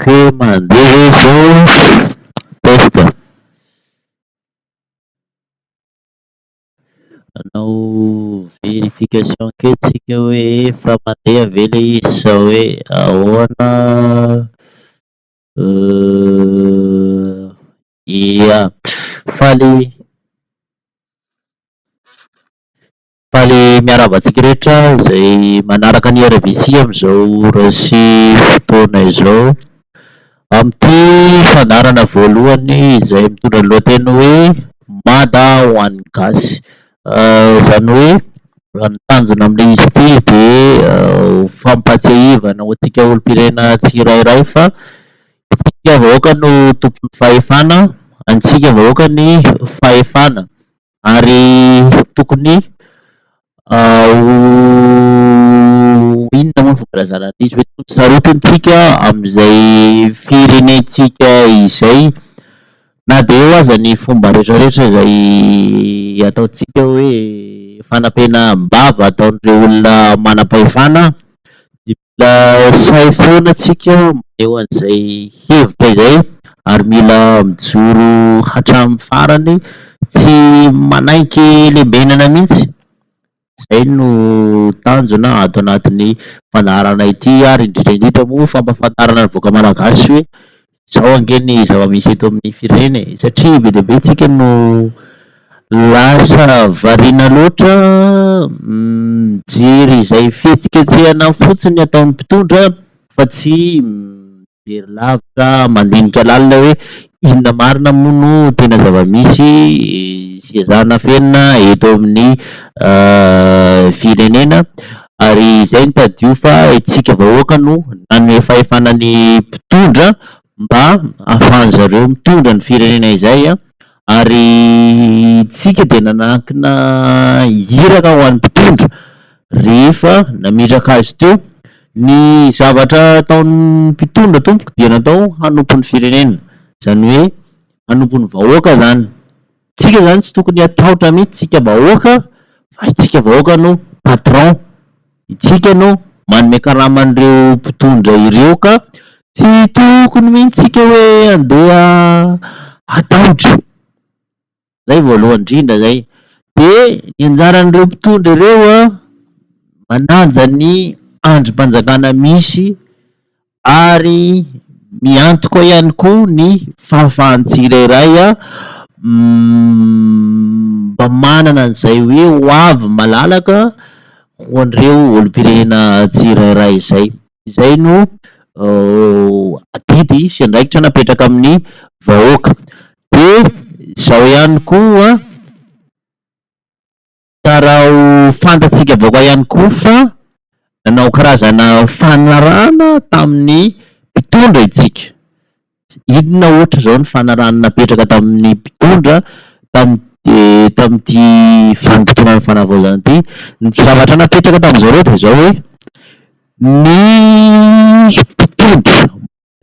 Que mandeha zao testa. Hanao verification kely tsika hoe fa mandeha ve le izy sa hoe ahoana. Ia, faly miarahaba antsika rehetra izay manaraka ny RBC am'izao rasy fotoana izao am'ty fandarana voalohany izay mitondra ny lohateny hoe MADA ho an'ny gasy. Zany hoe raha ny tanjona am'le izy ity de fampatsiahivana ho antsika olom-pirenena tsirairay fa tsika vahoaka no tompon'ny fahefana, antsika vahoaka ny fahefana ary tokony inona moa ny fombalazana an'izy hoe tokony sarotintsika am'izay firenentsika izay na de eo aza ny fomba rehetrarehetra izay ataontsika hoe fanampenam-bava ataon'ireo olona manam-pahefana de mila say foana tsika eo an'izay hevitra izay ary mila mijoro hatramin'ny farany tsy manaiky lembenana mihitsy. Zay no tanjona ato anatin'ny fandaharana ity ary indrindra moa fampafantarana ny vahoaka malagasy hoe zao ange ny zava-misy eto amin'ny firenena satria be dia be tsika no lasa variana loatra mijery izay fihetsiketsehana fotsiny ataon'ny mpitondra fa tsy mijery lavitra mandinika lalina hoe inona marina moa no tena zava-misy sy ezahana fenina eto amin'ny firenena ary izay no tadio fa itsika vahoaka no nanome fahefanany mpitondra mba ahafahan zareo mitondra ny firenena izay ary tsika de nanankina hiraka ho an'ny mpitondra rehefa namiraka azy teo ny zavatra ataon'ny mpitondra tompoko dia natao hanompo ny firenena, zany hoe hanompo ny vahoaka zany. Tsika zany tsy tokony hatahotra mihitsy tsika vahoaka fa itsika vahoaka no patron, itsika no manome karama an'ireo mpitondra ireo ka tsy tokony mihitsy tsika hoe andeha atahotra. Zay voalohany indrindra zay. De ny anjaran'ireo mpitondra ireo mananja ny androm-panjakana misy ary miantoka ihany koa ny fahafahan'ny tsirairay mba manana an'izay hoe ho avy malalaka ho an'ireo olom-pirenena tsirairay izay. Izay no adidy sy andraikitra napetraka amin'ny vahoaka. De zao ihany koa tsara ho fantatsika vahoaka ihany koa fa nanao karazana fanarahana tamin'ny mpitondra itsika. Inona ohatra zao ny fanarahana napetraka tamin'ny mpitondra tamin'ity vanim-potoanan'ny Fanavaozana ity? Ny zavatra napetraka tamin'izareo de zao hoe ny mpitondra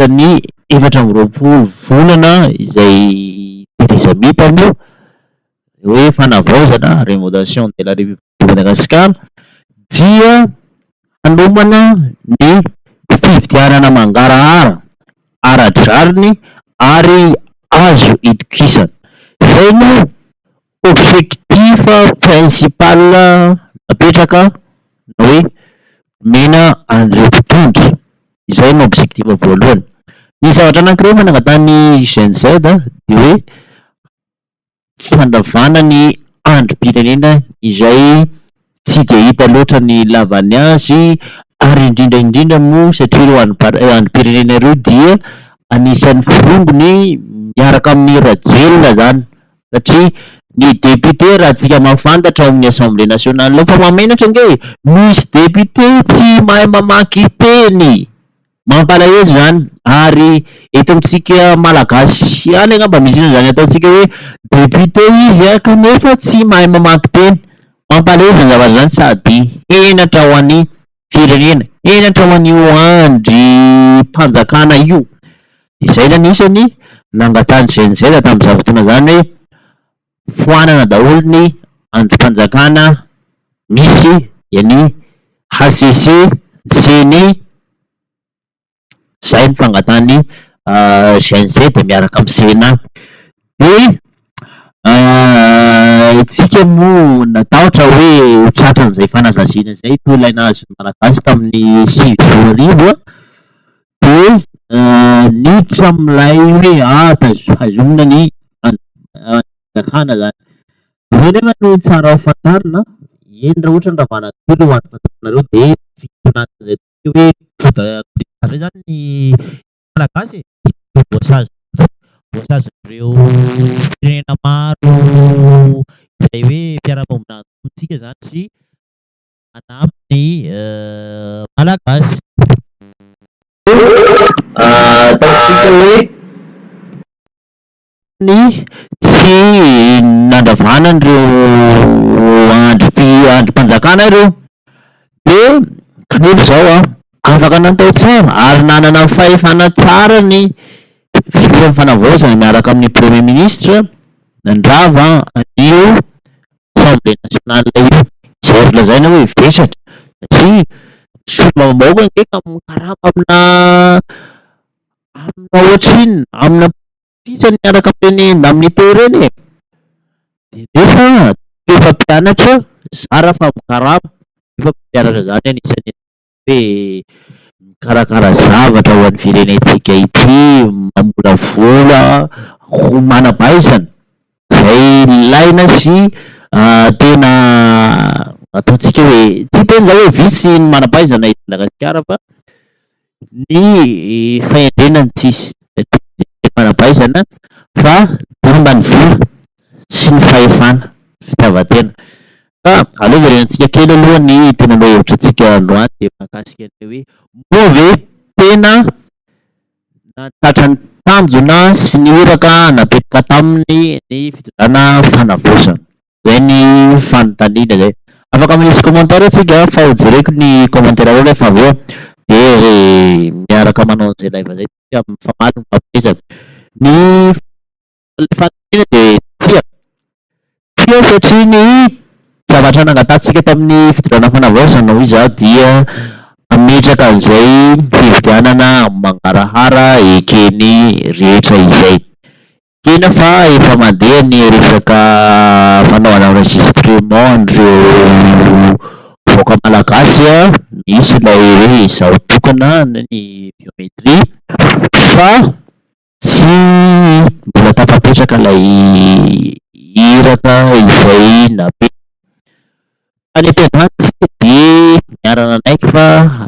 ny 24 volana izay terizamita moa hoe Fanavaozana remontation de la République de Madagascar dia hanomana ny fividianana mangarahara ara-drazany ary azo itokisana. Zay no objectif principal napetraka na hoe mena an'ireo mpitondra. Izay no objectif voalohany. Ny zavatra anankiray manangatany GNZ de hoe fandavana ny androm-pirenena izay tsy de hita loatra ny lavany azy ary indrindra moa satria ireo androm-pirenena ireo dia anisan'ny firongony miaraka amin'ny rajelona zany satria ny député raha tsika mahafantatra ao amin'ny assemblée nationale fa mamenatra nge misy député tsy mahay mamaky teny, mampalahelo zany. Ary eto amintsika malagasy any angamba misy inona zany ataontsika hoe député izy kanefa tsy mahay mamaky teny, mampalahelo zany zavatra zany sady henatra ho an'ny firenena, henatra ho an'io andrim-panjakana io. Izay nanisany nangatany GNZ tamin'izany fotoana zany hoe foanana daholo ny androm-panjakana misy ny HCC, CENI Zay ny fangatany GNZ de miaraka amin'ny CNA. De tsika moa natahotra hoe ho tratran'izay fanazazina zay to ilaina azy malagasy tamin'ny 2000 de niditra amilay hoe tazomina ny fanjakana zany. Zay nefa no tsara ho fantarina, eny raha ohatra ny ravana tolo ho an'ny fantarinareo de fitonan'izay hoe zay zany ny malagasy voasazon'ireo firenena maro izay hoe mpiara-monina amintsika zany sy manampy ny malagasy. Ataontsika hoe ny tsy nandravana an'ireo androm-panjakana ireo de kanefa zao afaka natao tsara ary nanana fahefana tsara ny filohan'ny Fanavaozana miaraka amin'ny premier ministre nandrava an'io assemblée nationale io, izay azo lazaina hoe vesatra satria solombavam-bahoaka ngefa mikarama amina ohatrinona amina fisany miaraka amin'ny teo reny e, de nefa efa mpianatra zara fa mikarama efa mpianatra zany anisany hoe mikarakara zavatra ho an'ny firenentsika ity, mamora vola ho manam-pahaizana zay ilaina sy tena ataontsika hoe tsy tena zao hoe visy ny manam-pahaizana eto Madagasikara fa ny fahendrenany tsisy manam-pahaizana fa damba ny vola sy ny fahefana fitiavan-tena. Ka aleo verenantsika kely aloha ny tena mba hevitra antsika androany de mahakasika an'ilay hoe moa ve tena natratra ny tanjona sy ny iraka napetraka taminy ny fitondrana Fanavaozana. Zay ny fanontaniana zay. Afaka manisy commentaire atsika fa hojereko ny commentaire ao rehefa avy eo de miaraka manao an'izay live zay tsika mifamaly mifampiresaka. Ny fanontaniana de tia satria ny zavatra nangatantsika tamin'ny fitondrana Fanavaozana hoy izaho dia ametraka an'izay fifidianana mangarahara ekeny rehetra izay. Kena fa efa mandeha ny resaka fanaovana enregistrement an'ireo vahoaka malagasy misy ilay hoe izaho tokana ny biométrie fa tsy mbola tafapetraka ilay iraka izay napetraka. Any ampiadantsika de miarana anaiky fa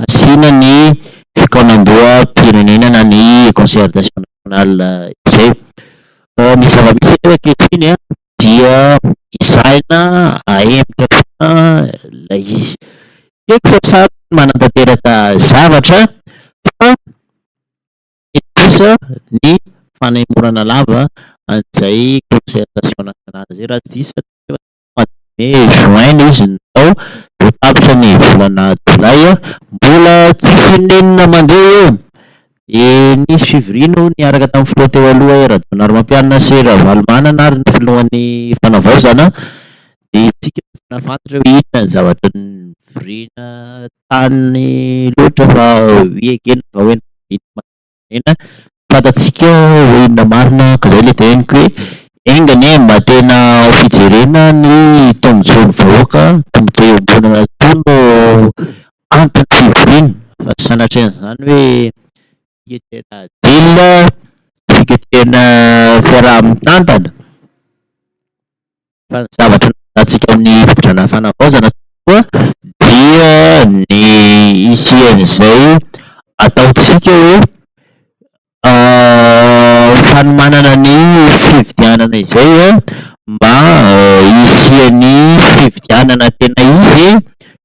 asiana ny fikaonan-doham-pirenena na ny concertation nationale izay. Ny zava-misy eto ankehitriny dia isaina ahembotra ilay izy. Eko fa samy manantanteraka zavatra fa kosa ny fanemorana lava an'izay concertation nationale zay raha tsy diso juin izy natao de tapitra ny volana jolay mbola tsy finenina mandeha eo de nisy fivirino niaraka tamin'ny filoha teo aloha radonary mampianina sy Ravalomanana ary ny filohan'ny Fanavaozana de tsika nafantatra hoe inona ny zavatra ny virina tany loatra fa ekeny fa hoe ena fantatsika hoe inona marina ka zay le teneniko hoe engany mba tena ho fijerena ny tombontsony vahoaka tombon-tena tono antony fivirina fa sanatren'izany hoe fiketreana adila fiketreana fiaraha-mitantana fa ny zavatra nangatantsika amin'ny fitondrana Fanavaozana koa dia ny isian'izay ataontsika hoe fanomanana ny fifidianana izay mba isian'ny fifidianana tena izy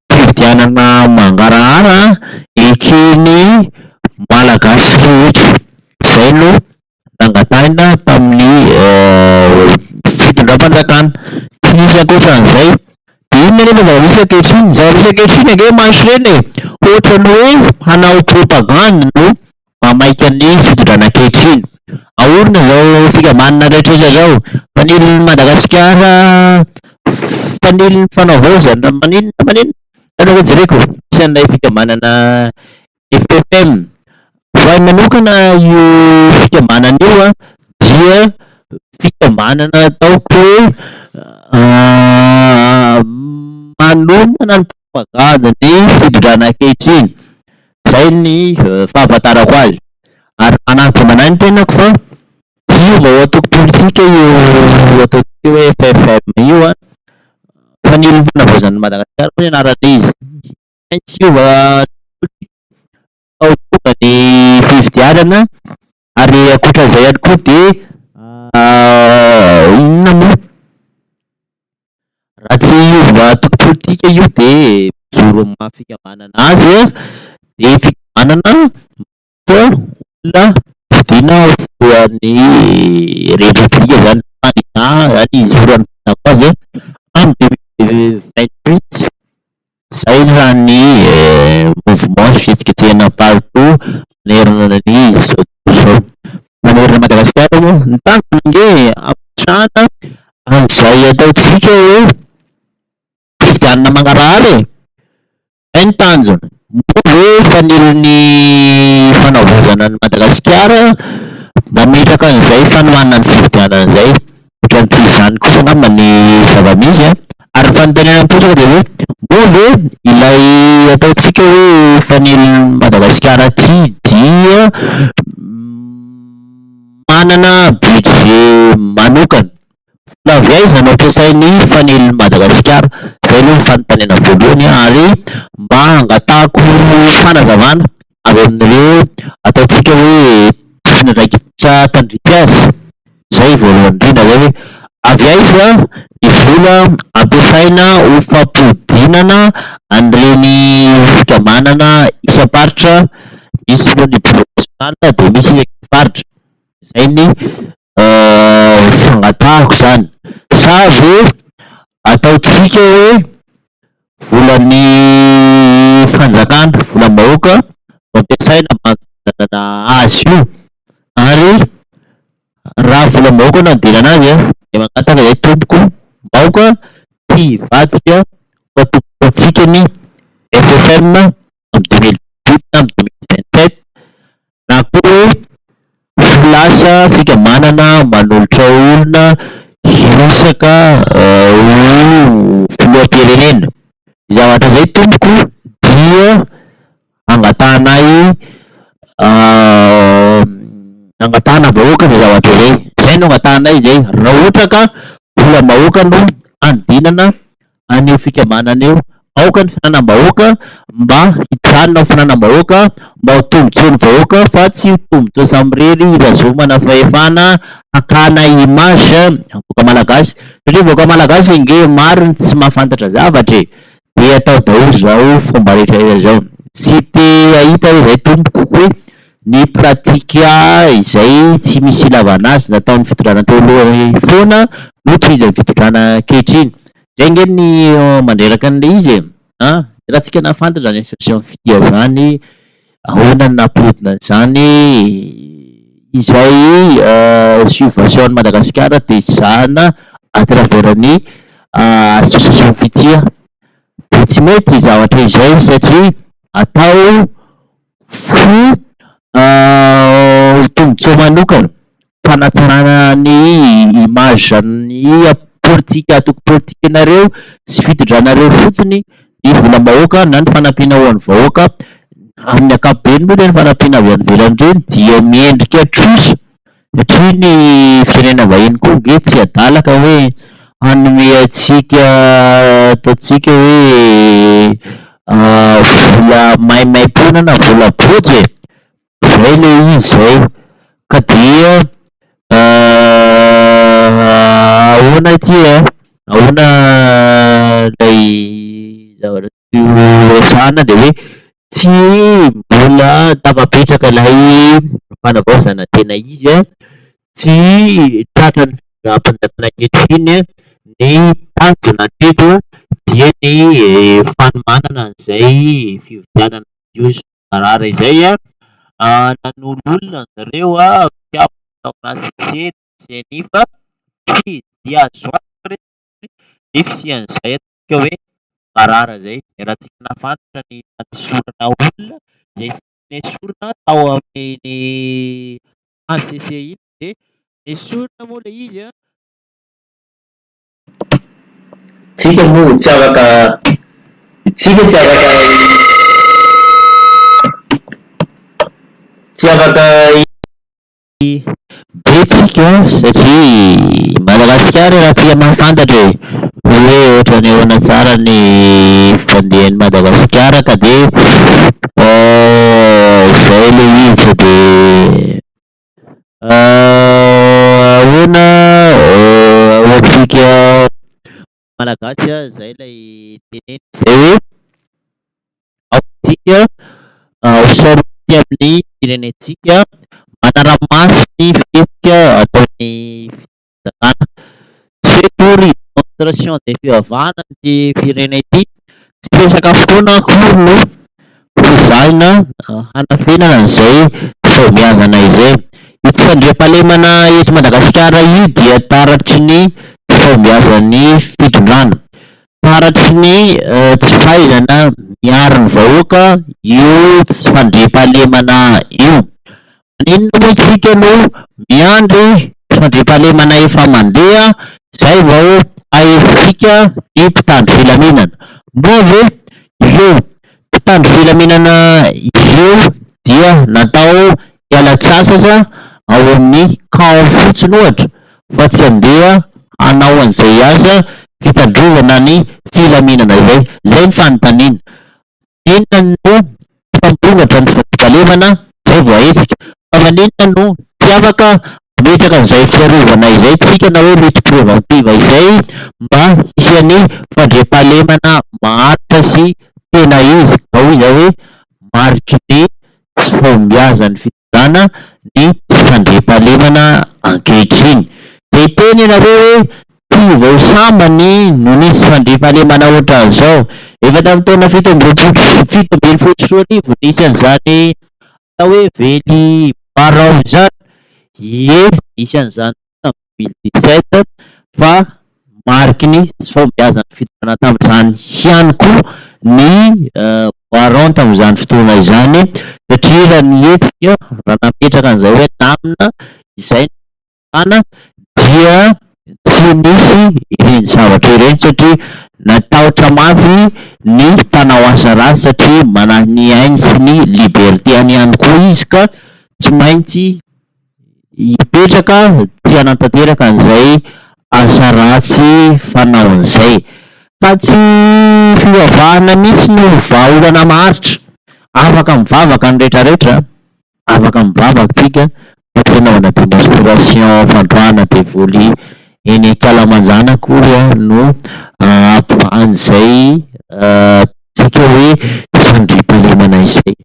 fifidianana mangarahara ekeny malagasy rehetra. Zay no nangatahina tamin'ny fitondram-panjakana. Tsy nisy ankoatran'izay de inona nefa zava-misy ankehitriny, zava-misy ankehitriny ange maso reny e, ohatra ny hoe hanao propagande no mamaika ny fitondrana ankehitriny. Ahorona zao fikambanana rehetrarehetra zao, mpanilin'ny Madagasikara, mpanilin'ny Fanavaozana, maninona anao jereko misy an'ilay fikambanana FFM Ho ahy manokana io fikambanana io dia fikambanana ataoko hoe manomana ny propagande ny fitondrana ankehitriny. Zay ny fahafantarako azy. Ary manampy aminahy ny tenako fa io vahoatoko politika io ataontsika hoe FFM io fanilon'ny fanavaozan'i Madagasikara moa ianaran'izy. Tsy hiova ao tonga ny fifidianana ary ankoatran'izay ihany koa de inona moa raha tsy hiova toko politika io de mijoro amin'ny maha-fikambanana azy de fikambanana olona vidiana voan'ny repoblika zany zany izy io raha ny fihinako azy amin'ny 2028. Zay raha ny mouvement fihetsiketsehana partout manerana ny zao tontolo zao. Manerana Madagasikara moa ny tanjony nge ampatrahana an'izay ataontsika hoe fifidianana mangarahara zay ny tanjony. Moa hoe fanilon'ny fanavaozana ny Madagasikara mametraka an'izay fanohanana ny fifidianana zay. Ohatran'ny toy izany kosa angamba ny zava-misy ary fanontaniana mipetraka de hoe moa ve ilay ataontsika hoe fanilon'ny Madagasikara ty dia manana budget manokana vola avy aiza no ampiasain'ny fanilon'ny Madagasikara. Zay aloha ny fanontaniana voalohany ary mba hangatahako fanazavana avy amin'ireo ataontsika hoe tosinandraikitra tandrim-piasa. Zay voalohany indrindra zay hoe avy aiza ny vola ampiasaina ho fampodinana an'ireny fikambanana isam-paritra, misy moa ny bureau nasional de misy isaky faritra. Zay ny fangatahako zany. Sa ve ataontsika hoe volan'ny fanjakana, volam-bahoaka no ampiasaina manodinana azy io ary raha volam-bahoaka no andinana azy de mangataka zay tompoko bahoaka ty hivadika fa tompoko atsikany FFM amin'ny 2018 na amin'ny 2027 na koa hoe lasa fikambanana manolotra olona hiresaka ho filoham-pirenena. Zavatra zay tompoko dia angatahanahy angatahana vahoaka zay zavatra zay. Zay no angatahanay zay raha ohatra ka volam-bahoaka no andinana an'io fikambanana io. Aoka ny finanam-bahoaka mba hitranona ho finanam-bahoaka mba ho tombontsoa ny vahoaka fa tsy ho tombontsoa samirery hirazomana fahefana hakana image vahoaka malagasy. Satria vahoaka malagasy nge maro ny tsy mahafantatra zavatra de atao daholo zao fomba rehetra zao. Tsy te ahita hoe zay tompoko hoe ny pratika izay tsy misy ilavana azy nataon'ny fitondrana teo aloha foana no tohizan'ny fitondrana ankehitriny. Zay nge ny mandreraka an'le izy raha tsika nahafantatra zany association fitia zany ahoana ny nampodina zany izay subvention an'i Madagasikara de zana à travers-ny association fitia de tsy mety zavatra izay satria atao fo tombotsoa manokana fanatsarana ny image ny politika atoko politikanareo sy fitondranareo fotsiny ny volam-bahoaka na ny fanampiana ho an'ny vahoaka amin'ny ankapobeny moa ny fanampiana avy any ivelany reny dia miendrika troso satria ny firenena vahiny koa nge tsy adalaka hoe hanome atsika ataontsika hoe vola maimai-pona na vola botsy zay le izy zay ka dia ahoana ty ahoana lay zavatra resahana de hoe tsy mbola tafapetraka lay fanavaozana tena izy tsy tratrany mpanjakana ankehitriny ny tanjona hatreto dia ny fanomanana an'izay fividianana io marara izay nanolo olona zareo taona sise fa tsy dia azo antoka defisian'izay atsika hoe marara zay raha tsika nahafantatra ny sorana olona zay nesorina tao amin'ny ACC iny de nesorina moa le izy a. Tsika moa tsy afaka tsika tsy afaka betsika satria Madagasikara raha tia mahafantatra hoe ohatrany ahoana tsara ny fandehan'i Madagasikara ka de zay le izy de ahoana hoantsika malagasy a zay lay teneny zay hoe aotsika hosaroty amin'ny firenentsika manara-maso ny fihetsika ataon'ny fizakana tsy hoe tory démonstration de fivavahana ny firene ity tsy resaka fotoana akory no hozahina hanafenana an'izay fahombiazana izay. Io tsy fandriam-pahalemana eto Madagasikara io dia taratry ny fahombiazan'ny fitondrana, taratry ny tsy fahaizana miaro ny vahoaka io tsy fandriam-pahalemana io. Maninona moa isika no miandry tsy fandriam-pahalemana efa mandeha zay vao ahirizika ny mpitandro filaminana moa ve io mpitandro filaminana io dia natao hiala-tsasatra ao amin'ny camp fotsiny ohatra fa tsy andeha hanao an'izay asa fitandrovana ny filaminana zay. Zay ny fanontaniana, inona no mpampiongatra ny tsy fandriam-pahalemana zay vao ahetsika fa maninona no tiavaka metraka an'izay fiarovana izay tsika na hoe mety preventiva izay mba hisian'ny fandriam-pahalemana maharitra sy tena izy ao izy hoe mariky ny tsy fahombiazan'ny fitondrana ny tsy fandriam-pahalemana ankehitriny. De teny ianareo hoe tia vao sambany no nisy fandriam-pahalemana ohatra an'izao efa tamin'ny taona fito ambin'ny folo sy roa arivo nisy an'izany atao hoe vely Fanavaozana nisy an'izany tamin'ny 2017 fa mariky ny tsy fahombiazan'ny fitondrana tamin'izany ihany koa ny baron tamin'izany fotoana izany satria raha nihetsika raha napetraka an'izay hoe namina izay ana dia tsy misy ireny zavatra ireny satria natahotra mafy ny mpanao asa ratsy satria manahy ny ainy sy ny libertéany ihany koa izy ka tsy maintsy hipetraka tsy hanantanteraka an'izay asa ratsy fanao an'izay fa tsy fivavahana mihitsy no vahaolana maharitra. Afaka mivavaka ny rehetrarehetra, afaka mivavaka tsika fa tsy hanaovana démonstration fandroana de voly eny Kalamanjana akory no ampivahan'izay tsika hoe tsy fandriam-pahalemana izay.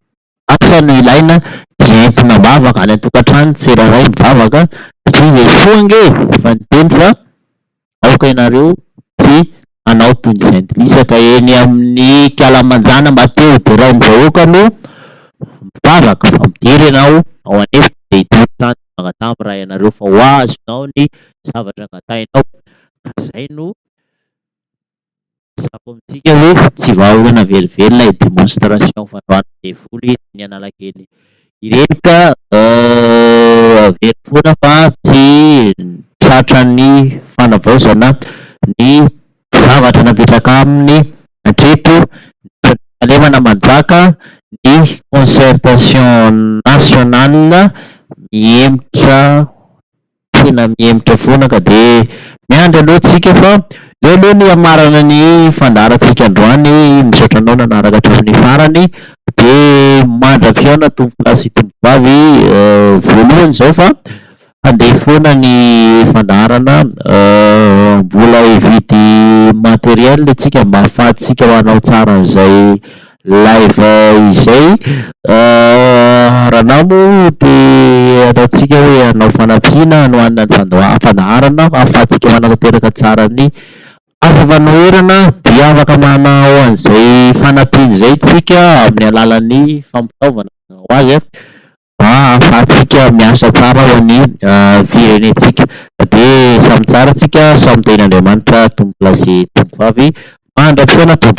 Asa no ilaina dia entina mivavaka any an-tokantrano tsirairay mivavaka satria izay foange efa niteny fa aoka ianareo tsy hanao toy ny zaintilisaka eny amin'ny Kalamanjana mba teo de raha ny vahoaka no mivavaka fa midery ianao ao anefa de hitory magnatamy raha ianareo fa ho azonao ny zavatra angatainao ka zay no zako amintsika hoe tsy vahaolana verivelona e démonstration fandroana devoly ny Analakely ireny ka very foana fa tsy tratra ny Fanavaozana ny zavatra napetraka aminy hatreto fahalemana manjaka ny concertation nationale mihemitra tena mihemitra foana ka de miandry aloha tsika fa zay aloha ny amarana ny fandaharantsika androany misaotra anao nanaraka hatramin'ny farany de mandra-piaona tompolasy tompovavy voalohany zao fa handeha foana ny fandaharana mbola hividy materiel tsika mba ahafahantsika ho anao tsara an'izay live izay ranamo de ataotsika hoe anao fanampiana anohanina ny fandaharana ahafahantsika manatanteraka tsara ny asa fanoherana dia afaka manao an'izay fanampiana izay tsika amin'ny alalan'ny fampitaovana ho azy mba ahafahantsika miasa tsara ho an'ny firenentsika de samy tsara tsika samy tenin'Andriamanitra tompolasy tompovavy mandra-piaona tompo.